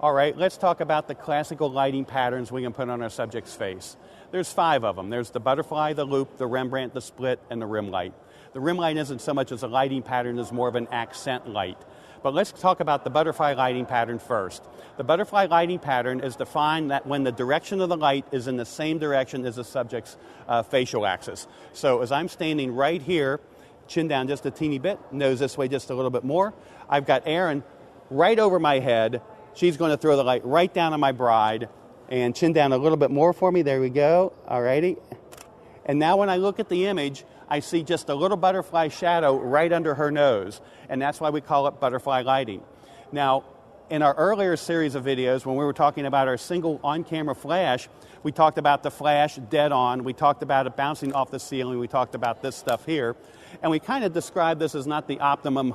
All right, let's talk about the classical lighting patterns we can put on our subject's face. There's 5 of them. There's the butterfly, the loop, the Rembrandt, the split, and the rim light. The rim light isn't so much as a lighting pattern as more of an accent light. But let's talk about the butterfly lighting pattern first. The butterfly lighting pattern is defined that when the direction of the light is in the same direction as the subject's facial axis. So as I'm standing right here, chin down just a teeny bit, nose this way just a little bit more, I've got Erin right over my head. She's going to throw the light right down on my bride, and chin down a little bit more for me. There we go. All righty. And now when I look at the image, I see just a little butterfly shadow right under her nose, and that's why we call it butterfly lighting. Now, in our earlier series of videos, when we were talking about our single on-camera flash, we talked about the flash dead on, we talked about it bouncing off the ceiling, we talked about this stuff here, and we kind of described this as not the optimum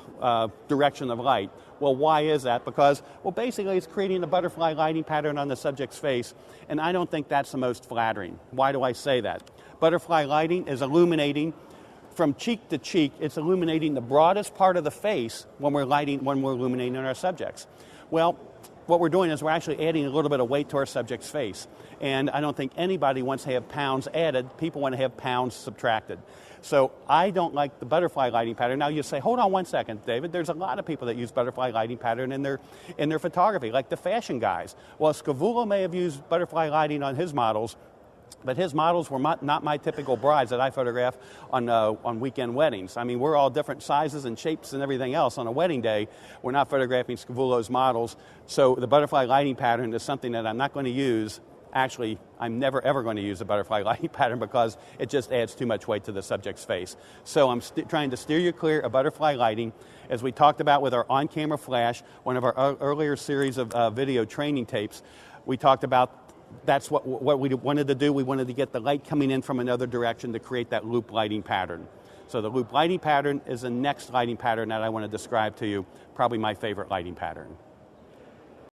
direction of light. Well, why is that? Because, well, basically it's creating a butterfly lighting pattern on the subject's face, and I don't think that's the most flattering. Why do I say that? Butterfly lighting is illuminating from cheek to cheek. It's illuminating the broadest part of the face when we're illuminating our subjects. Well, what we're doing is we're actually adding a little bit of weight to our subject's face. And I don't think anybody wants to have pounds added. People want to have pounds subtracted. So I don't like the butterfly lighting pattern. Now you say, hold on one second, David. There's a lot of people that use butterfly lighting pattern in their photography, like the fashion guys. Well, Scavullo may have used butterfly lighting on his models, but his models were not my typical brides that I photograph on weekend weddings. I mean, we're all different sizes and shapes and everything else. On a wedding day, we're not photographing Scavullo's models. So the butterfly lighting pattern is something that I'm not going to use. Actually, I'm never ever going to use a butterfly lighting pattern because it just adds too much weight to the subject's face. So I'm trying to steer you clear of butterfly lighting. As we talked about with our on-camera flash, one of our earlier series of video training tapes, we talked about that's what we wanted to do. We wanted to get the light coming in from another direction to create that loop lighting pattern. So the loop lighting pattern is the next lighting pattern that I want to describe to you, probably my favorite lighting pattern.